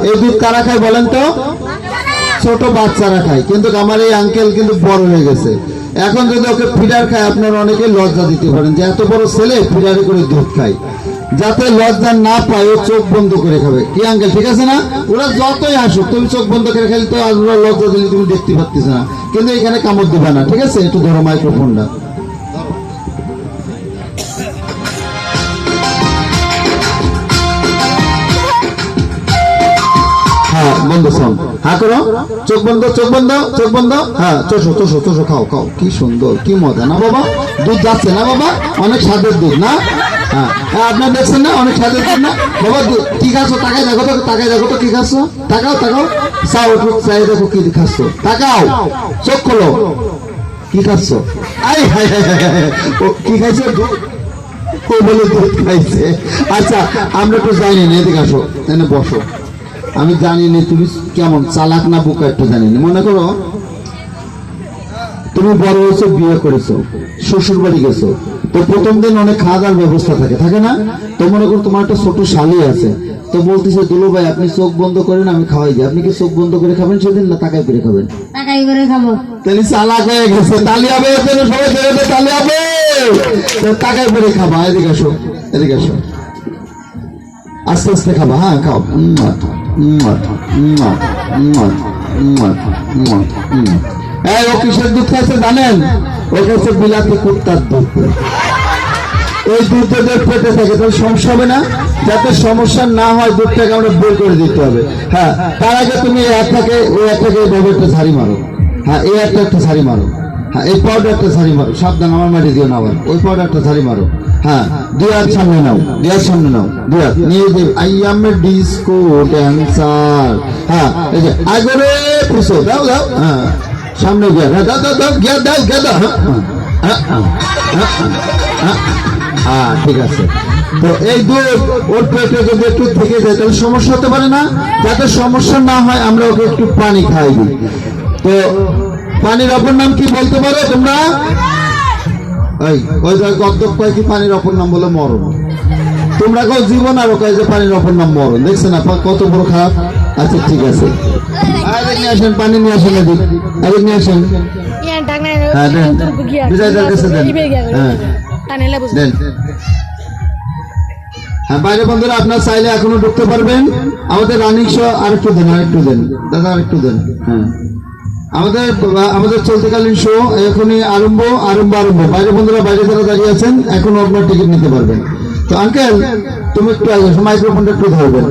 এই দুধ কারা খায় বলেন তো? ছোট বাচ্চারা খায়। কিন্তু আমার এই আঙ্কেল কিন্তু বড় হয়ে গেছে, এখন যদি ওকে ফিডার খায় আপনারা অনেকে লজ্জা দিতে পারেন যে এত বড় ছেলে ফিডারে করে দুধ খায়। যাতে লজ্জা না পায় ও চোখ বন্ধ করে খাবে। কি আঙ্কেল ঠিক আছে না? ওরা যতই আসুক তুমি চোখ বন্ধ করে খাইলে তো আর ওরা লজ্জা দিলে তুমি দেখতে পাচ্ছিস না, কিন্তু এখানে কামড় দেবে না, ঠিক আছে? একটু ধরো মাইক্রোফোনটা। হ্যাঁ বন্ধ শোন, হ্যাঁ করো, চোখ বন্ধ, চোখ বন্ধ, চোখ বন্ধ। হ্যাঁ চোষো চোষো চোষো, খাও খাও, কি সুন্দর, কি মজা না বাবা? দুধ যাচ্ছে না বাবা? অনেক স্বাদের দুধ না? হ্যাঁ আপনার দেখছেন না অনেক স্বাদের দুধ না বাবা? কি খাচ্ছ? তাকাই দেখো তো, তাকাই দেখো তো কি খাচ্ছ, তাকাও তাকাও, চাও একটু চাই দেখো কি খাচ্ছ, তাকাও, চোখ খোলো, কি খাচ্ছ? আই হাই হাই হাই, ও কি খাইছে? ও বলে দুধ খাইছে। আচ্ছা আমরা একটু জানি না, এদিকে আসো, এনে বসো। আমি জানি না তুমি কেমন চালাক না বোকা, একটু জানি না। মনে করো তুমি বড় হয়েছো, বিয়ে করেছো, শ্বশুর বাড়ি গেছো, তো প্রথম দিন অনেক খাওয়া দাওয়ার ব্যবস্থা থাকে, থাকে না? তো মনে করো তোমার একটা ছোট শালি আছে, তো বলতেছে দুলু ভাই আপনি চোখ বন্ধ করেন আমি খাওয়াই দিই, আপনি কি চোখ বন্ধ করে খাবেন সেদিন না তাকাই করে খাবেন? তাকাই করে খাবো। তাহলে চালাক হয়ে গেছে, তালি হবে, সবাই বেরোতে তালি হবে, তাকাই করে খাবা। এদিকে আসো, এদিকে আসো, আস্তে আস্তে খাবা, হ্যাঁ খাও। ও কিসের দুধ খাইছে জানেন? ও খাইছে বিলাতি কুত্তার দুধ। ওই দুধ যদি পেটে থাকে তাহলে সমস্যা হবে না? যাতে সমস্যা না হয় দুধটাকে আমরা বের করে দিতে হবে। হ্যাঁ তার আগে তুমি ওই একটাকে এইভাবে একটা ঝাড়ি মারো। হ্যাঁ এই একটা ঝাড়ি মারো। হ্যাঁ এই পাউডারটা ঝাড়ি মারো, সাবধান আমার মাটি দিও না আবার। ওই পাউডারটা ঝাড়ি মারো। হ্যাঁ দুই হাত সামনে নাও, দুই হাত সামনে নাও, দুই হাত নিয়ে যে I M A disco dancer. হ্যাঁ এই যে আগরে পুষো, দাও দাও, হ্যাঁ সামনে গিয়া, হ্যাঁ দাও দাও দাও, গিয়া দাও, গিয়া দাও, হ্যাঁ ঠিক আছে। তো এই দুধ ওর পেটে যদি একটু থেকে যায় তাহলে সমস্যা হতে পারে না? যাতে সমস্যা না হয় আমরা ওকে একটু পানি খাই দিই। তো পানির অপর নাম কি বলতে পারো তোমরা? ওই গদ্যক কয় কি পানির অপর নাম বলে মরণ। তোমরা কও জীবন, আর কয় যে পানির অপর নাম মরণ। দেখছেন না কত বড় খারাপ? আচ্ছা ঠিক আছে, নিয়ে আসেন পানি, নিয়ে আসেন, এদিক এদিক নিয়ে আসেন। হ্যাঁ দেন, বিজয়দার কাছে দেন। হ্যাঁ দেন। হ্যাঁ বাইরে বন্ধুরা আপনার চাইলে এখনো ঢুকতে পারবেন। আমাদের রানিং শো আরেকটু দেন, আরেকটু দেন দাদা, আরেকটু দেন। হ্যাঁ আমাদের চলতিকালীন শো এখনই আরম্ভ। বাইরে বন্ধুরা, বাইরে যারা দাঁড়িয়ে আছেন এখনো আপনার টিকিট নিতে পারবেন। তো আঙ্কেল তুমি একটু মাইক্রোফোনটা একটু ধরবেন।